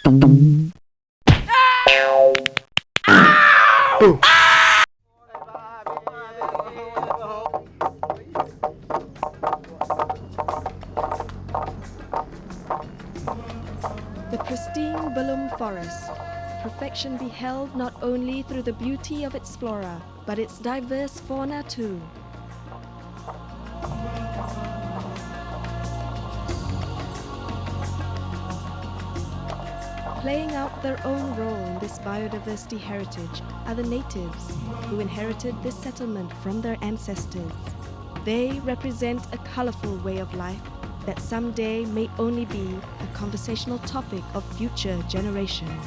The pristine Belum forest, perfection beheld not only through the beauty of its flora, but its diverse fauna too. Playing out their own role in this biodiversity heritage are the natives, who inherited this settlement from their ancestors. They represent a colorful way of life that someday may only be a conversational topic of future generations.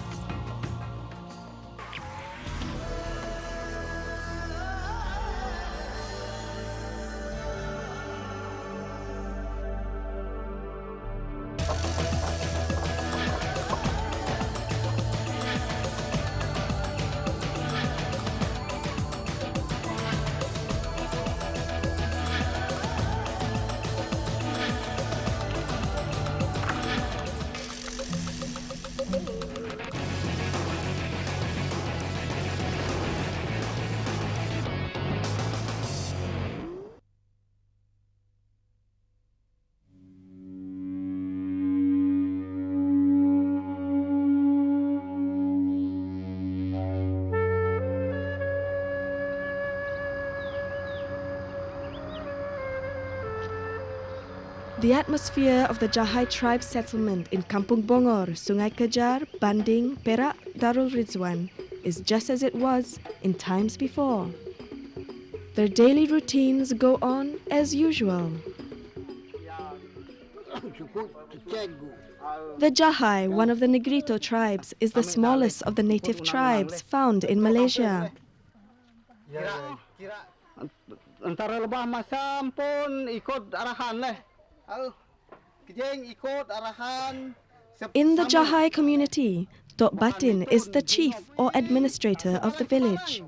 The atmosphere of the Jahai tribe settlement in Kampung Bongor, Sungai Kejar, Banding, Perak, Darul Rizwan is just as it was in times before. Their daily routines go on as usual. The Jahai, one of the Negrito tribes, is the smallest of the native tribes found in Malaysia. Antara lebah masam pun ikut arahan leh. In the Jahai community, Tok Batin is the chief or administrator of the village.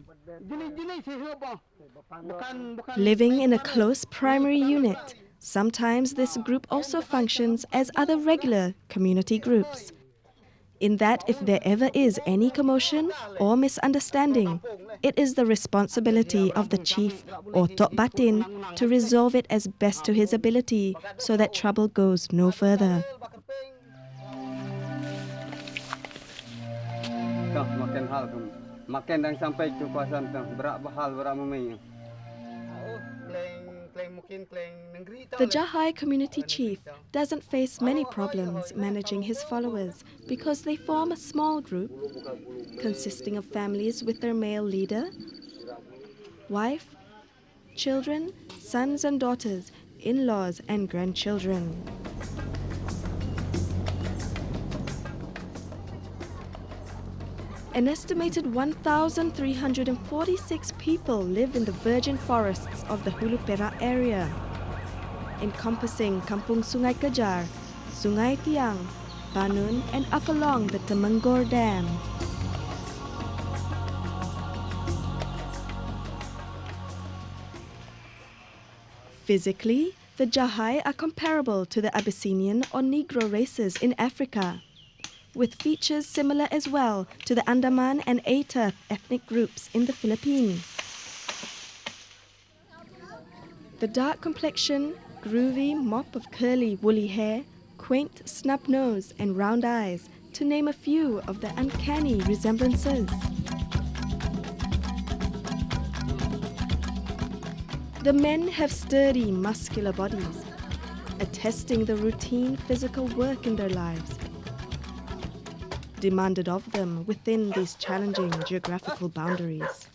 Living in a close primary unit, sometimes this group also functions as other regular community groups. In that if there ever is any commotion or misunderstanding, it is the responsibility of the chief or Tok Batin to resolve it as best to his ability so that trouble goes no further. The Jahai community chief doesn't face many problems managing his followers because they form a small group consisting of families with their male leader, wife, children, sons and daughters, in-laws and grandchildren. An estimated 1,346 people live in the virgin forests of the Hulu Perak area, encompassing Kampung Sungai Kejar, Sungai Tiang, Banun and up along the Temenggor Dam. Physically, the Jahai are comparable to the Abyssinian or Negro races in Africa, with features similar as well to the Andaman and Aita ethnic groups in the Philippines. The dark complexion, groovy mop of curly woolly hair, quaint snub nose and round eyes, to name a few of the uncanny resemblances. The men have sturdy, muscular bodies, attesting the routine physical work in their lives, demanded of them within these challenging geographical boundaries.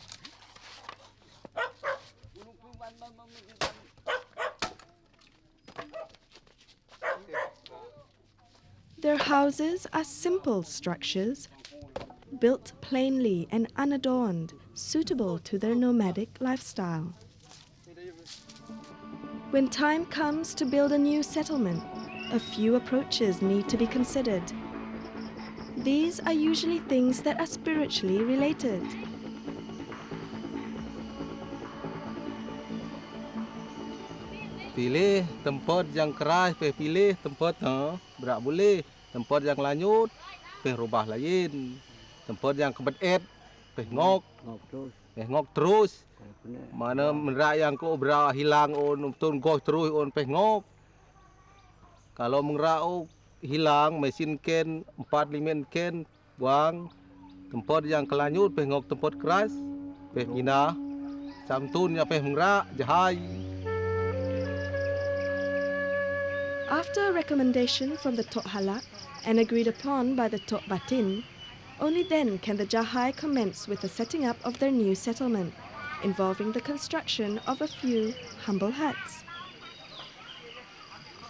Their houses are simple structures, built plainly and unadorned, suitable to their nomadic lifestyle. When time comes to build a new settlement, a few approaches need to be considered. These are usually things that are spiritually related. Pilih tempat yang keras, pilih tempat berak boleh, tempat yang lanyut, peh rubah lain. Tempat yang kebedet, peh ngok terus. Mana merak yang ko bra hilang on tun goh terus on peh ngok. Kalau merak hilang mesin ken 4-5 ken buang. Tempat yang kelanyut peh ngok tempat keras, peh pindah. Samtun ya peh merak jahai. After a recommendation from the Tok Halak and agreed upon by the Tok Batin, only then can the Jahai commence with the setting up of their new settlement, involving the construction of a few humble huts.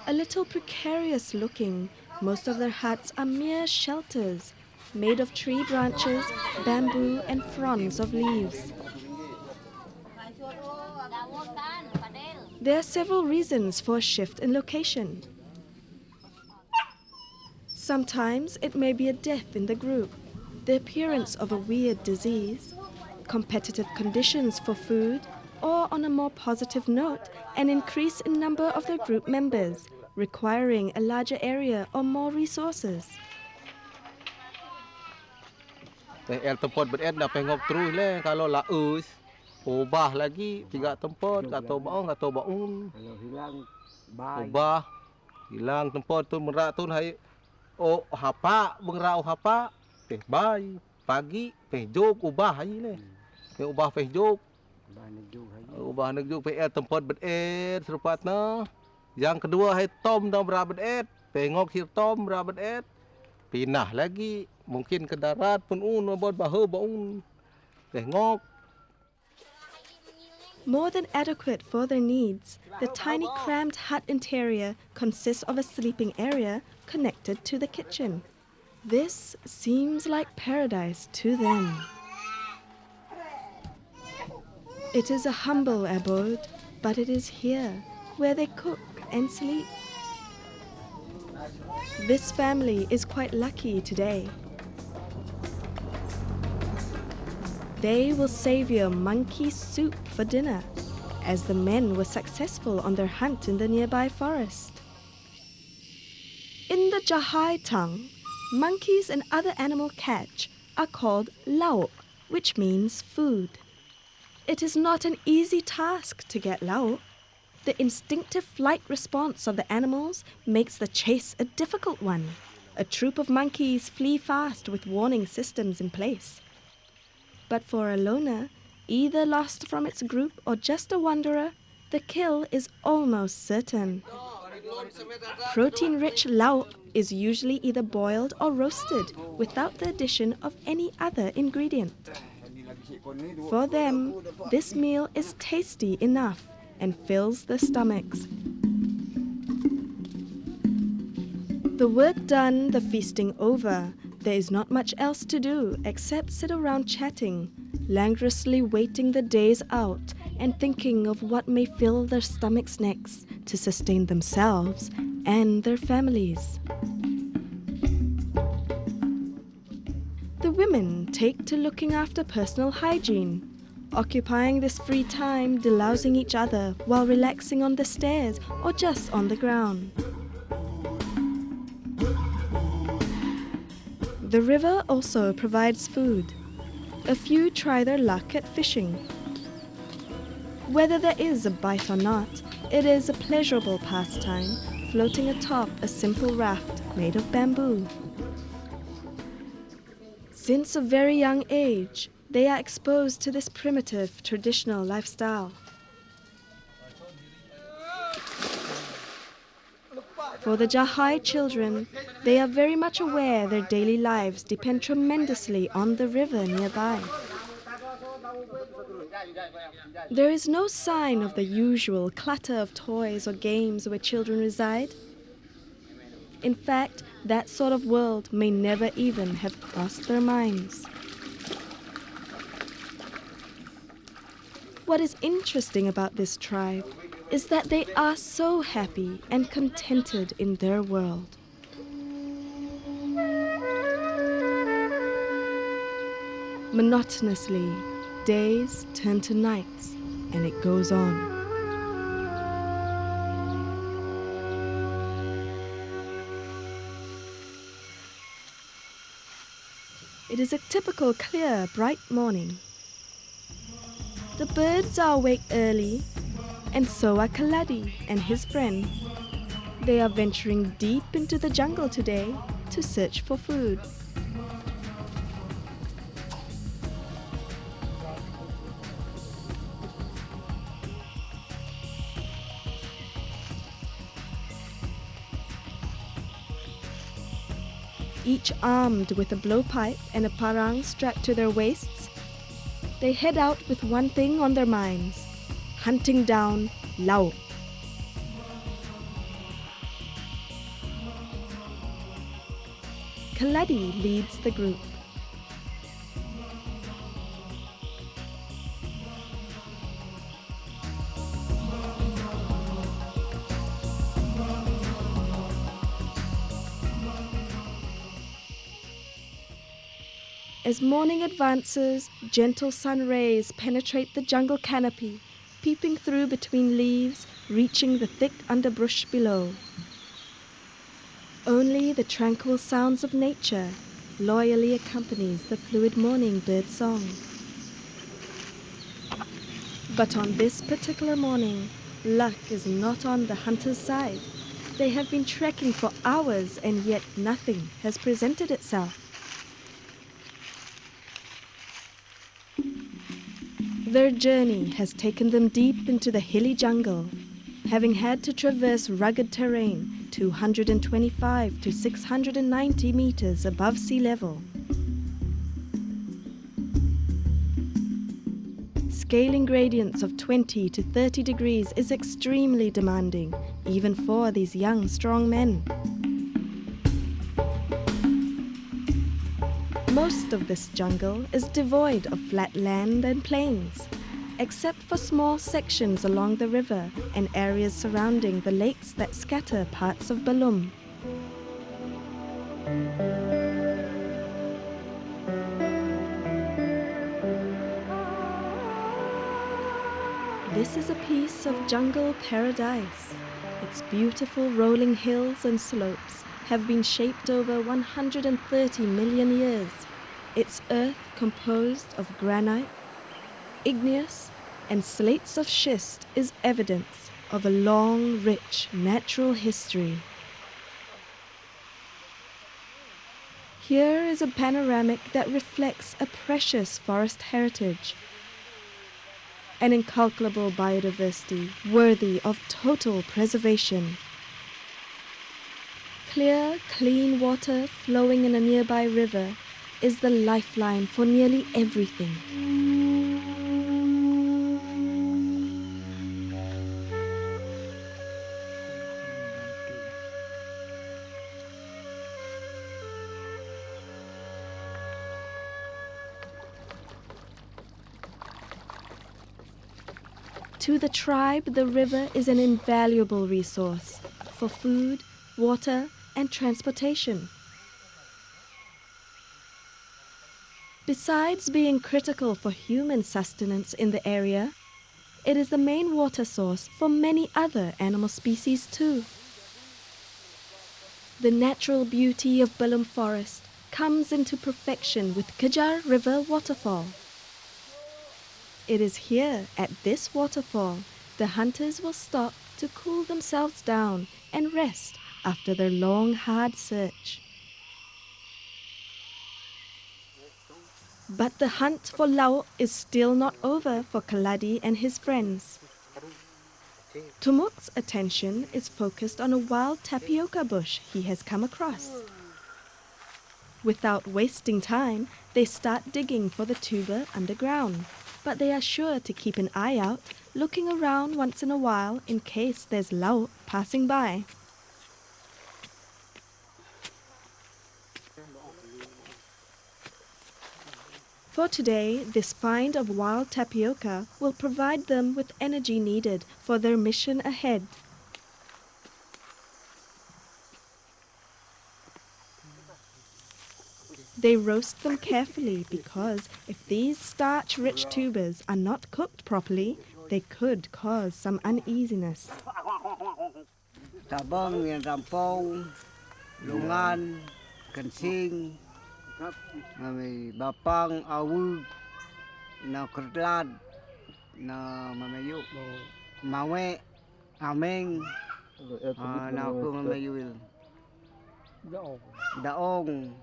A little precarious looking, most of their huts are mere shelters, made of tree branches, bamboo and fronds of leaves. There are several reasons for a shift in location. Sometimes it may be a death in the group, the appearance of a weird disease, competitive conditions for food, or on a more positive note, an increase in number of the group members, requiring a larger area or more resources. Tempat bered dah pengok terus le kalau laus ubah lagi 3 tempat atau baung Kalau hilang, ubah hilang tempat tu merak tu hai hapa bengrau hapa peh bai pagi peh jog ubah hai le peh ubah peh jog ubah neg jog peh tempat bered serupatna. Yang kedua hai tom dah bra bered pengok hir tom bra bered pindah lagi mungkin ke darat pun buat bahu baung tengok. More than adequate for their needs, the tiny cramped hut interior consists of a sleeping area connected to the kitchen. This seems like paradise to them. It is a humble abode, but it is here where they cook and sleep. This family is quite lucky today. They will savor monkey soup for dinner, as the men were successful on their hunt in the nearby forest. In the Jahai tongue, monkeys and other animal catch are called lao, which means food. It is not an easy task to get lao. The instinctive flight response of the animals makes the chase a difficult one. A troop of monkeys flee fast with warning systems in place. But for a loner, either lost from its group or just a wanderer, the kill is almost certain. Protein-rich lao is usually either boiled or roasted without the addition of any other ingredient. For them, this meal is tasty enough and fills their stomachs. The work done, the feasting over, there is not much else to do except sit around chatting, languorously waiting the days out and thinking of what may fill their stomachs next to sustain themselves and their families. The women take to looking after personal hygiene, occupying this free time delousing each other while relaxing on the stairs or just on the ground. The river also provides food. A few try their luck at fishing. Whether there is a bite or not, it is a pleasurable pastime, floating atop a simple raft made of bamboo. Since a very young age, they are exposed to this primitive, traditional lifestyle. For the Jahai children, they are very much aware their daily lives depend tremendously on the river nearby. There is no sign of the usual clutter of toys or games where children reside. In fact, that sort of world may never even have crossed their minds. What is interesting about this tribe is that they are so happy and contented in their world. Monotonously, days turn to nights, and it goes on. It is a typical clear, bright morning. The birds are awake early, and so are Kaladi and his friends. They are venturing deep into the jungle today to search for food. Each armed with a blowpipe and a parang strapped to their waists, they head out with one thing on their minds: hunting down lauk. Kaladi leads the group. As morning advances, gentle sun rays penetrate the jungle canopy, peeping through between leaves, reaching the thick underbrush below. Only the tranquil sounds of nature loyally accompanies the fluid morning bird song. But on this particular morning, luck is not on the hunter's side. They have been trekking for hours and yet nothing has presented itself. Their journey has taken them deep into the hilly jungle, having had to traverse rugged terrain 225 to 690 meters above sea level. Scaling gradients of 20 to 30 degrees is extremely demanding, even for these young, strong men. Most of this jungle is devoid of flat land and plains, except for small sections along the river and areas surrounding the lakes that scatter parts of Balum. This is a piece of jungle paradise. Its beautiful rolling hills and slopes have been shaped over 130 million years. Its earth composed of granite, igneous, and slates of schist is evidence of a long, rich natural history. Here is a panoramic that reflects a precious forest heritage, an incalculable biodiversity worthy of total preservation. Clear, clean water flowing in a nearby river is the lifeline for nearly everything. To the tribe, the river is an invaluable resource for food, water, and transportation. Besides being critical for human sustenance in the area, it is the main water source for many other animal species too. The natural beauty of Balum Forest comes into perfection with Kejar River Waterfall. It is here, at this waterfall, the hunters will stop to cool themselves down and rest after their long, hard search. But the hunt for lauk is still not over for Kaladi and his friends. Tumuk's attention is focused on a wild tapioca bush he has come across. Without wasting time, they start digging for the tuber underground, but they are sure to keep an eye out, looking around once in a while in case there's lauk passing by. For today, this find of wild tapioca will provide them with energy needed for their mission ahead. They roast them carefully because if these starch-rich tubers are not cooked properly, they could cause some uneasiness. Tabang, yan rampong, lungan, kansing, Kap mami bapang awu na kerlad na mamayu mawe ameng na ku mamayu daong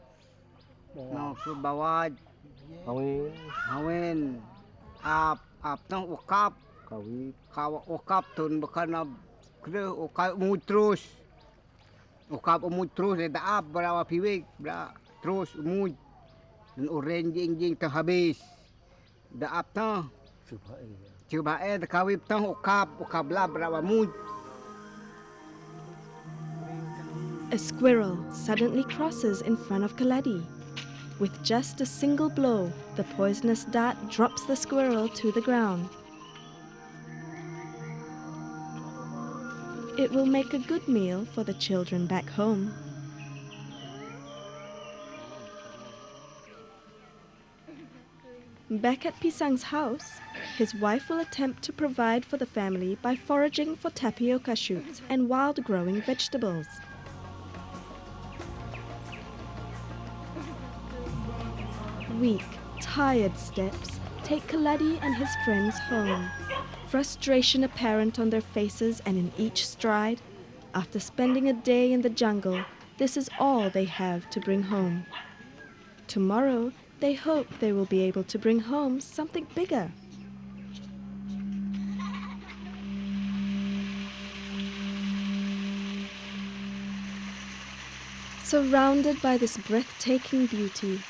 na ku bawad hawen ap na ukap ukap tun bakana kre ukap umut terus daap berawa piwik terus umut orange jing tang habis daap na coba kawip tang ukap lab berawa mut. A squirrel suddenly crosses in front of Kaladi. With just a single blow, the poisonous dart drops the squirrel to the ground. It will make a good meal for the children back home. Back at Pisang's house, his wife will attempt to provide for the family by foraging for tapioca shoots and wild-growing vegetables. Weak, tired steps take Kaladi and his friends home. Frustration apparent on their faces and in each stride. After spending a day in the jungle, this is all they have to bring home. Tomorrow, they hope they will be able to bring home something bigger. Surrounded by this breathtaking beauty,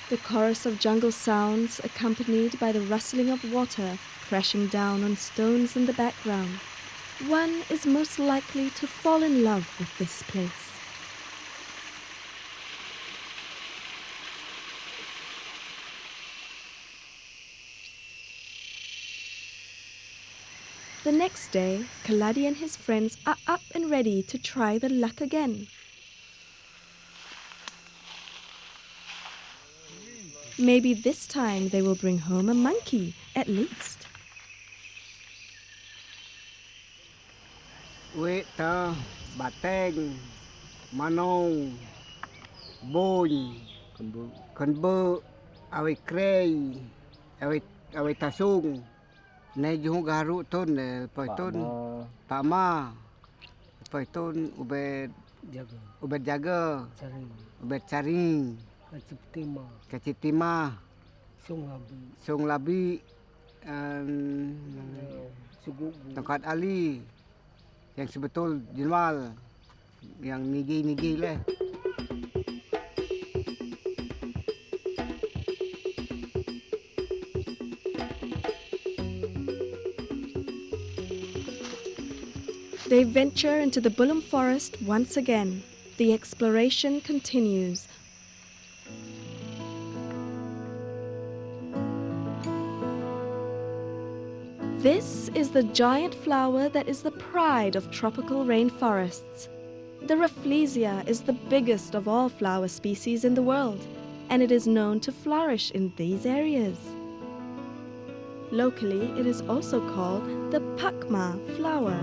the chorus of jungle sounds accompanied by the rustling of water crashing down on stones in the background, one is most likely to fall in love with this place. The next day, Kaladi and his friends are up and ready to try the luck again. Maybe this time they will bring home a monkey, at least. Wait bateng manong boy kanbu awi krey awi tasung nay jung garu ton paiton tama paiton ubed jaga ubed caring kacitima sung labi tongkat ali yang sebetul jual yang nigi leh. They venture into the Bulum forest once again. The exploration continues. This is the giant flower that is the pride of tropical rainforests. The Rafflesia is the biggest of all flower species in the world, and it is known to flourish in these areas. Locally, it is also called the Pakma flower.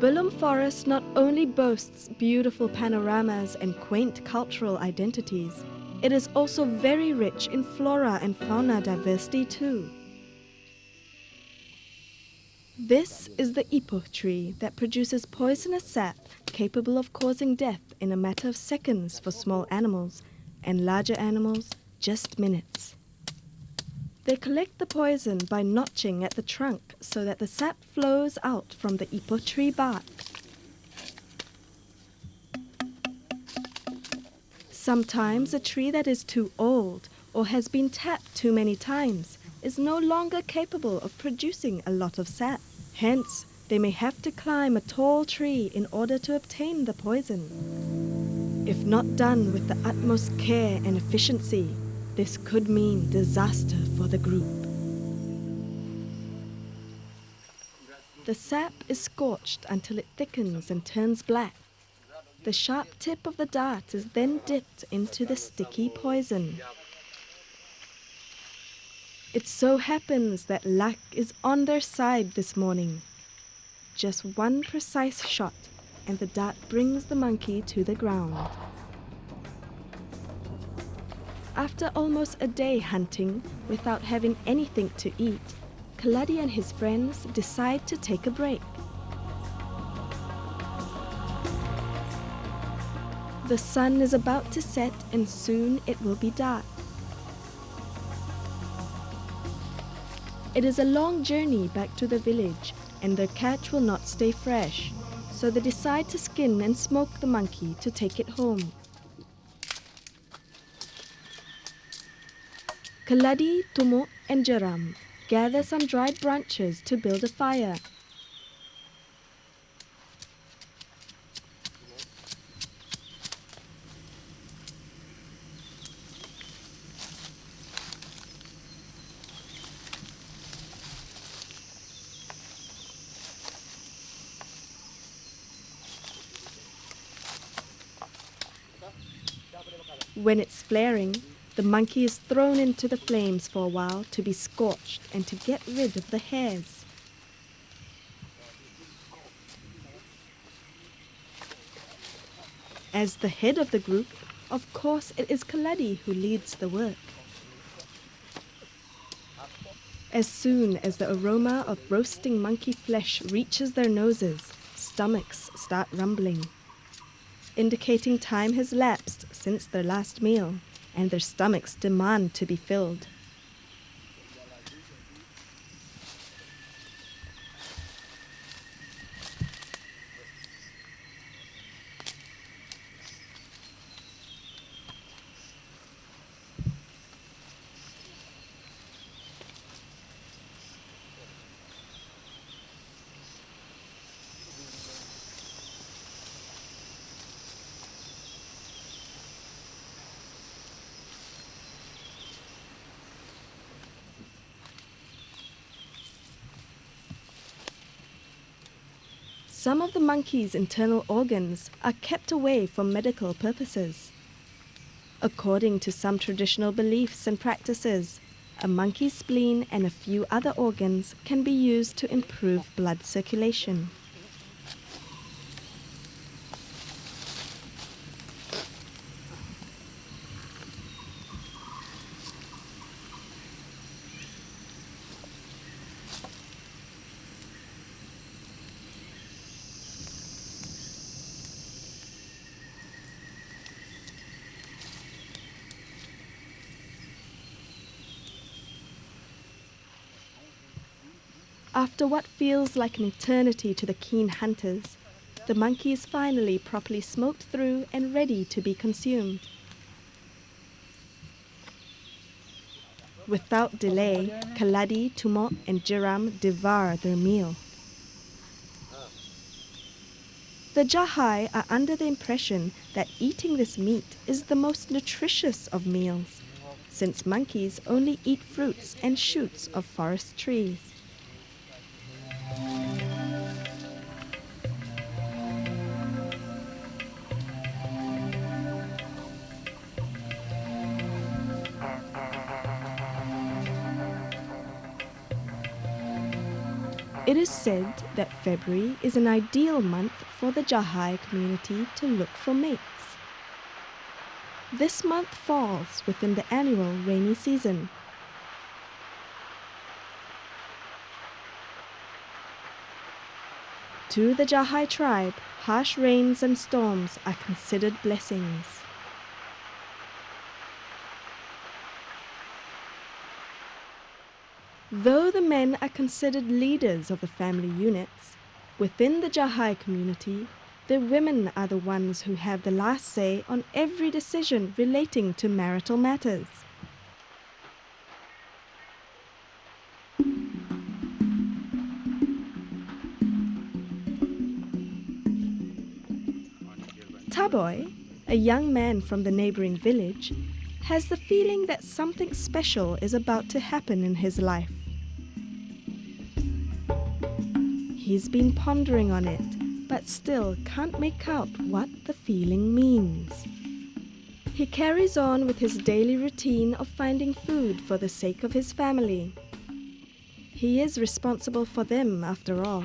Bulum Forest not only boasts beautiful panoramas and quaint cultural identities, it is also very rich in flora and fauna diversity too. This is the ipoh tree that produces poisonous sap capable of causing death in a matter of seconds for small animals, and larger animals, just minutes. They collect the poison by notching at the trunk so that the sap flows out from the ipoh tree bark. Sometimes a tree that is too old or has been tapped too many times is no longer capable of producing a lot of sap. Hence, they may have to climb a tall tree in order to obtain the poison. If not done with the utmost care and efficiency, this could mean disaster for the group. The sap is scorched until it thickens and turns black. The sharp tip of the dart is then dipped into the sticky poison. It so happens that luck is on their side this morning. Just one precise shot, and the dart brings the monkey to the ground. After almost a day hunting without having anything to eat, Kaladi and his friends decide to take a break. The sun is about to set and soon it will be dark. It is a long journey back to the village and their catch will not stay fresh, so they decide to skin and smoke the monkey to take it home. Kaladi, Tumo, and Jaram gather some dried branches to build a fire. When it's flaring, the monkey is thrown into the flames for a while to be scorched and to get rid of the hairs. As the head of the group, of course it is Kaladi who leads the work. As soon as the aroma of roasting monkey flesh reaches their noses, stomachs start rumbling, indicating time has lapsed since their last meal, and their stomachs demand to be filled. Some of the monkey's internal organs are kept away for medical purposes. According to some traditional beliefs and practices, a monkey's spleen and a few other organs can be used to improve blood circulation. After what feels like an eternity to the keen hunters, the monkey is finally properly smoked through and ready to be consumed. Without delay, Kaladi, Tumo, and Jaram devour their meal. The Jahai are under the impression that eating this meat is the most nutritious of meals, since monkeys only eat fruits and shoots of forest trees. It is said that February is an ideal month for the Jahai community to look for mates. This month falls within the annual rainy season. To the Jahai tribe, harsh rains and storms are considered blessings. Though the men are considered leaders of the family units, within the Jahai community, the women are the ones who have the last say on every decision relating to marital matters. Taboy, a young man from the neighboring village, has the feeling that something special is about to happen in his life. He's been pondering on it, but still can't make out what the feeling means. He carries on with his daily routine of finding food for the sake of his family. He is responsible for them after all.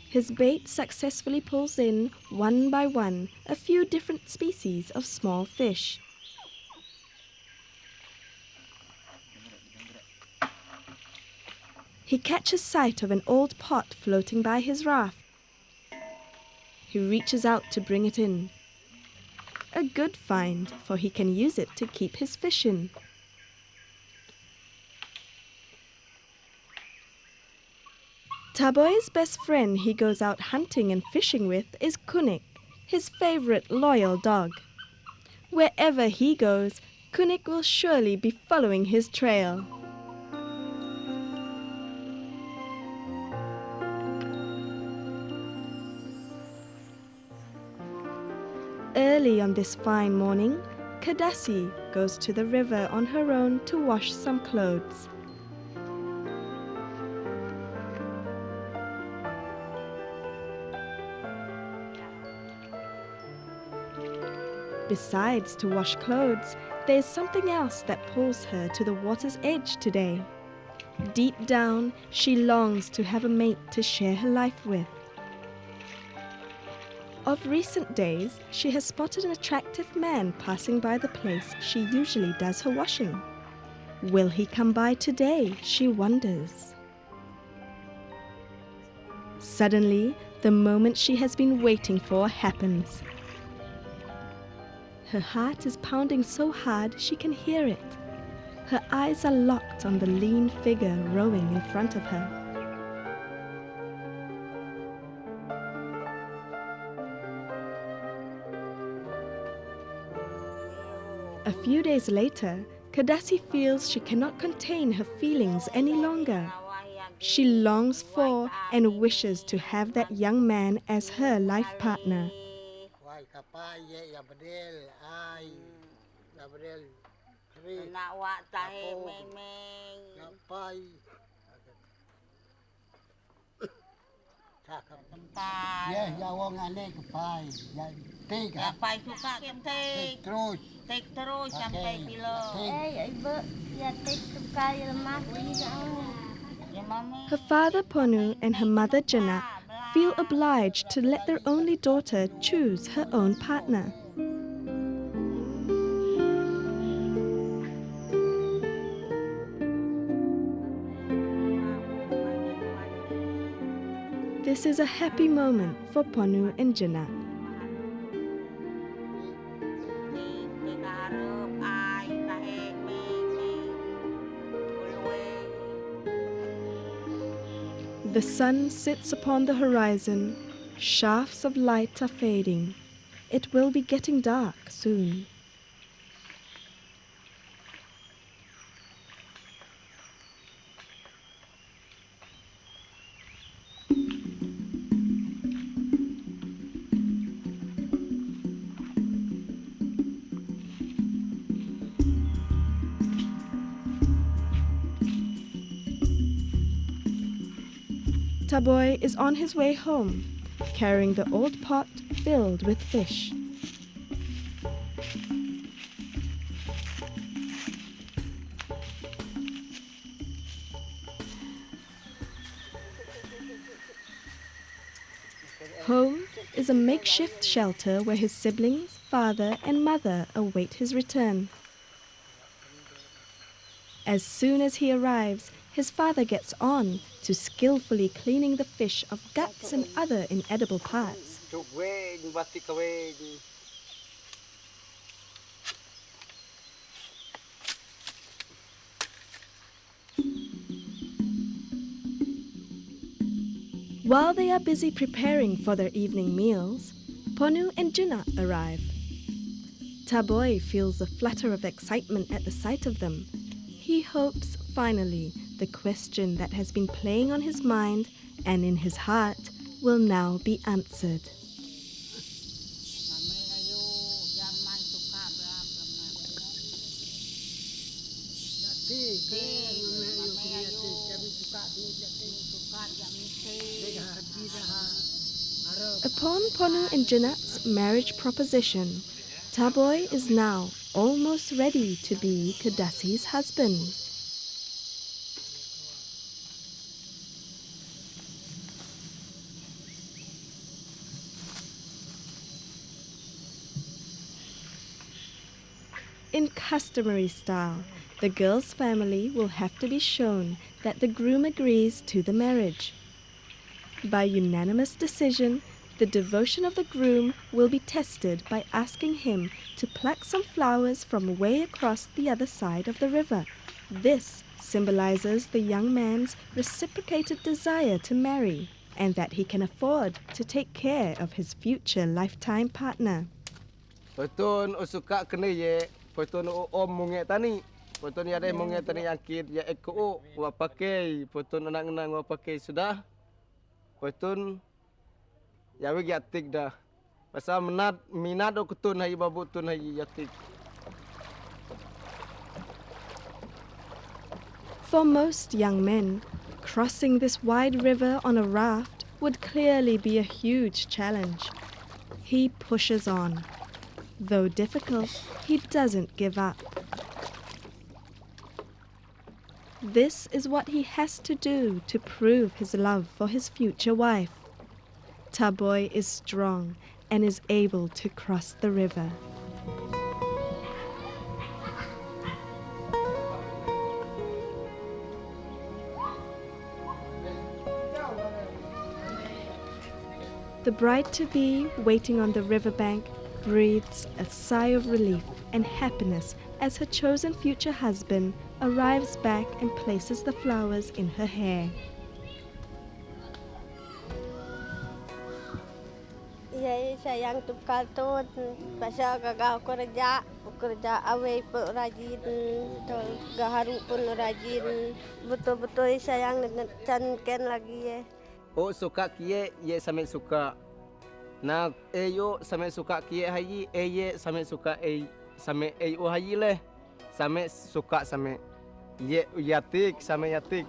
His bait successfully pulls in, one by one, a few different species of small fish. he catches sight of an old pot floating by his raft. He reaches out to bring it in. A good find, for he can use it to keep his fish in. Taboy's best friend he goes out hunting and fishing with is Kunik, his favorite loyal dog. Wherever he goes, Kunik will surely be following his trail. Early on this fine morning, Kadasi goes to the river on her own to wash some clothes. Besides to wash clothes, there's something else that pulls her to the water's edge today. Deep down, she longs to have a mate to share her life with. Of recent days, she has spotted an attractive man passing by the place she usually does her washing. Will he come by today, she wonders. Suddenly, the moment she has been waiting for happens. Her heart is pounding so hard she can hear it. Her eyes are locked on the lean figure rowing in front of her. A few days later, Kadasi feels she cannot contain her feelings any longer. She longs for and wishes to have that young man as her life partner. Her father Ponu and her mother Jana feel obliged to let their only daughter choose her own partner. This is a happy moment for Ponu and Jana. The sun sits upon the horizon. Shafts of light are fading. It will be getting dark soon. Taboy is on his way home, carrying the old pot filled with fish. Home is a makeshift shelter where his siblings, father and mother await his return. As soon as he arrives, his father gets on to skillfully cleaning the fish of guts and other inedible parts. While they are busy preparing for their evening meals, Ponu and Jina arrive. Taboy feels a flutter of excitement at the sight of them. He hopes, finally, the question that has been playing on his mind and in his heart will now be answered. Upon Ponu and Jinat's marriage proposition, Taboy is now almost ready to be Kadasi's husband. In customary style, The girl's family will have to be shown that the groom agrees to the marriage. By unanimous decision, the devotion of the groom will be tested by asking him to pluck some flowers from way across the other side of the river. This symbolizes the young man's reciprocated desire to marry and that he can afford to take care of his future lifetime partner. Potun usuka kene ye, potun om munge tani. Potun ya deh munge tani angkit ya eko wa pakai, potun anak-anak wa pakai sudah. Potun ya wig yatik dah. Pasal minat o kutun hai babu tun hai yatik. For most young men, crossing this wide river on a raft would clearly be a huge challenge. He pushes on. Though difficult, he doesn't give up. This is what he has to do to prove his love for his future wife. Taboy is strong and is able to cross the river. The bride-to-be, waiting on the riverbank, breathes a sigh of relief and happiness as her chosen future husband arrives back and places the flowers in her hair. Ya, sayang tu kartun pasal gagah kerja awal pun rajin, gaharu pun rajin, betul-betul sayang cankan lagi ya. Oh suka kie ye sampai suka. Nah yo sampai suka kie hayi ye sampai suka sampai o hayi leh. Sampai suka sampai ye yatik sampai yatik.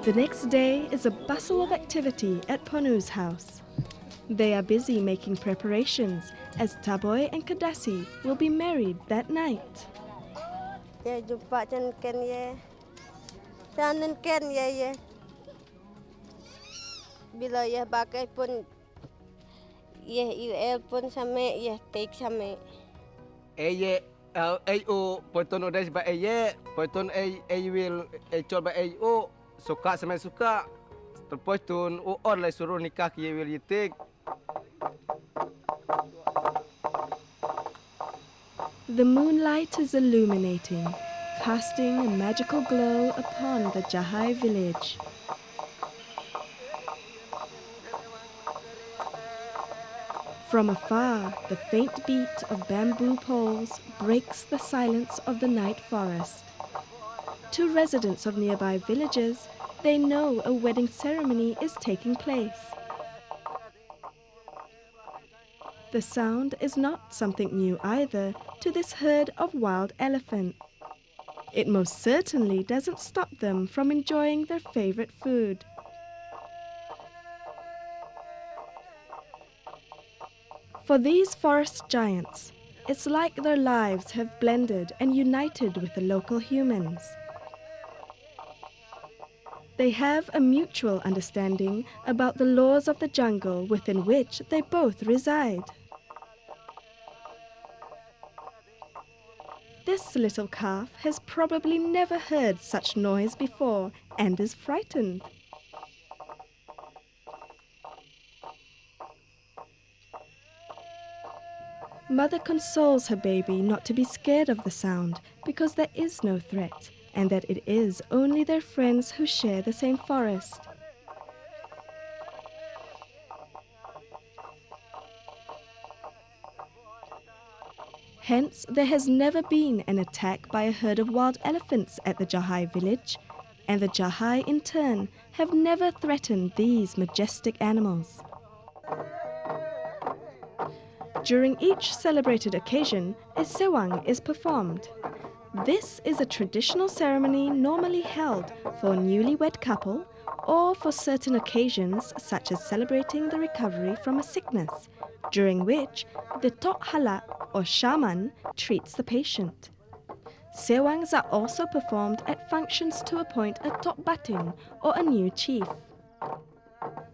The next day is a bustle of activity at Ponu's house. They are busy making preparations as Taboy and Kadasi will be married that night. Ya jumpa cankan ya. Cankan ya. Bila ya pakai pun ya UL pun sama ya take sama. O potong udah sebab potong will coba o suka sama suka. Terus tun on lah suruh nikah kie will yitik. The moonlight is illuminating, casting a magical glow upon the Jahai village. From afar, the faint beat of bamboo poles breaks the silence of the night forest. To residents of nearby villages, they know a wedding ceremony is taking place. The sound is not something new either to this herd of wild elephant. It most certainly doesn't stop them from enjoying their favorite food. For these forest giants, it's like their lives have blended and united with the local humans. They have a mutual understanding about the laws of the jungle within which they both reside. This little calf has probably never heard such noise before and is frightened. Mother consoles her baby not to be scared of the sound because there is no threat and that it is only their friends who share the same forest. Hence, there has never been an attack by a herd of wild elephants at the Jahai village, and the Jahai in turn have never threatened these majestic animals. During each celebrated occasion, a sewang is performed. This is a traditional ceremony normally held for a newlywed couple or for certain occasions such as celebrating the recovery from a sickness, during which the tok halak or shaman treats the patient. Sewangs are also performed at functions to appoint a tok batin or a new chief.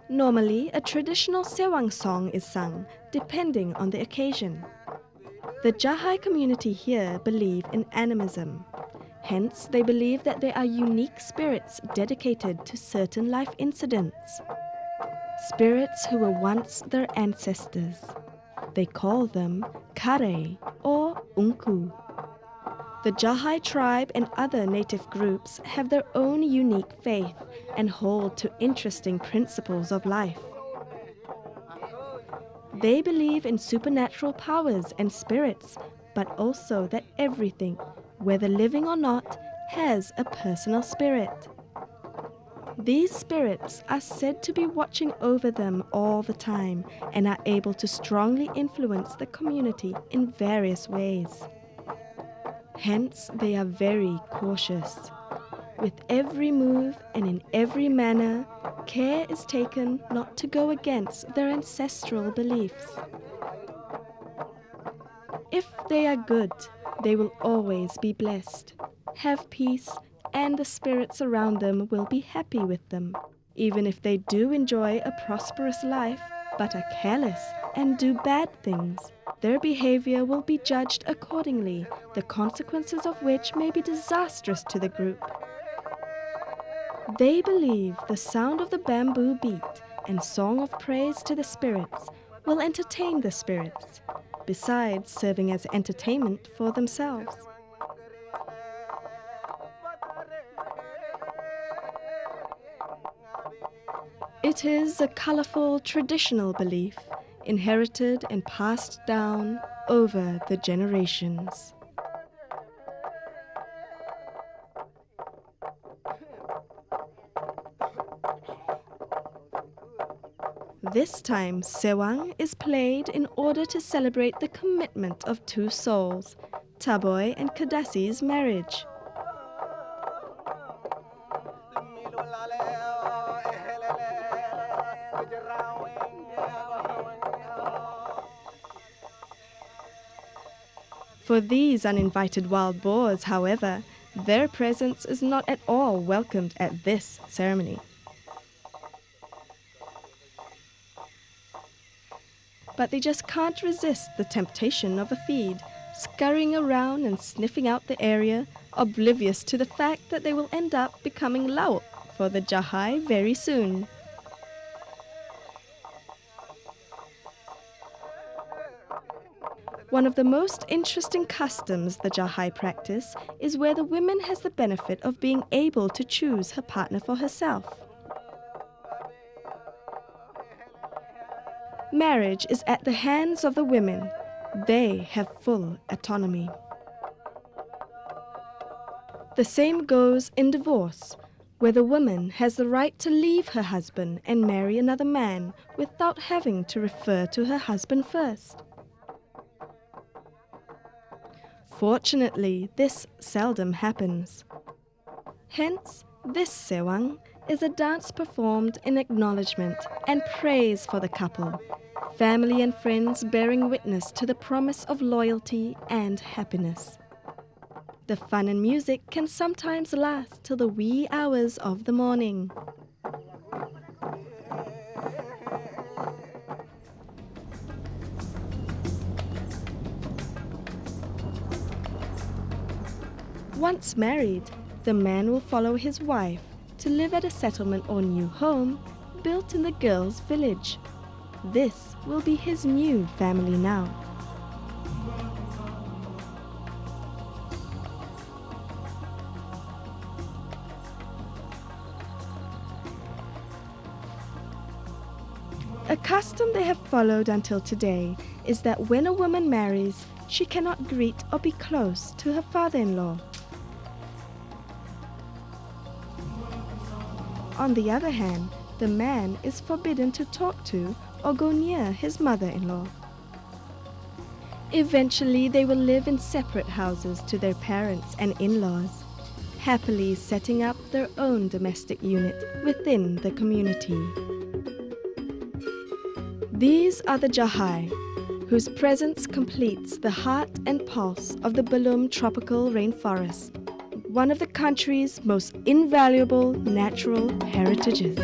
Normally, a traditional sewang song is sung, depending on the occasion. The Jahai community here believe in animism. Hence, they believe that there are unique spirits dedicated to certain life incidents. Spirits who were once their ancestors. They call them kare or unku. The Jahai tribe and other native groups have their own unique faith and hold to interesting principles of life. They believe in supernatural powers and spirits, but also that everything, whether living or not, has a personal spirit. These spirits are said to be watching over them all the time and are able to strongly influence the community in various ways. Hence, they are very cautious. With every move and in every manner, care is taken not to go against their ancestral beliefs. If they are good, they will always be blessed, have peace, and the spirits around them will be happy with them. Even if they do enjoy a prosperous life, but are careless and do bad things, their behavior will be judged accordingly, the consequences of which may be disastrous to the group. They believe the sound of the bamboo beat and song of praise to the spirits will entertain the spirits, besides serving as entertainment for themselves. It is a colorful traditional belief, inherited and passed down over the generations. This time, sewang is played in order to celebrate the commitment of two souls, Taboy and Kadasi's marriage. For these uninvited wild boars, however, their presence is not at all welcomed at this ceremony. But they just can't resist the temptation of a feed, scurrying around and sniffing out the area, oblivious to the fact that they will end up becoming lauk for the Jahai very soon. One of the most interesting customs the Jahai practice is where the woman has the benefit of being able to choose her partner for herself. Marriage is at the hands of the women. They have full autonomy. The same goes in divorce, where the woman has the right to leave her husband and marry another man without having to refer to her husband first. Fortunately, this seldom happens. Hence, this sewang is a dance performed in acknowledgement and praise for the couple, family and friends bearing witness to the promise of loyalty and happiness. The fun and music can sometimes last till the wee hours of the morning. Once married, the man will follow his wife to live at a settlement or new home built in the girl's village. This will be his new family now. A custom they have followed until today is that when a woman marries, she cannot greet or be close to her father-in-law. On the other hand, the man is forbidden to talk to or go near his mother-in-law. Eventually, they will live in separate houses to their parents and in-laws, happily setting up their own domestic unit within the community. These are the Jahai, whose presence completes the heart and pulse of the Belum tropical rainforest, one of the country's most invaluable natural heritages.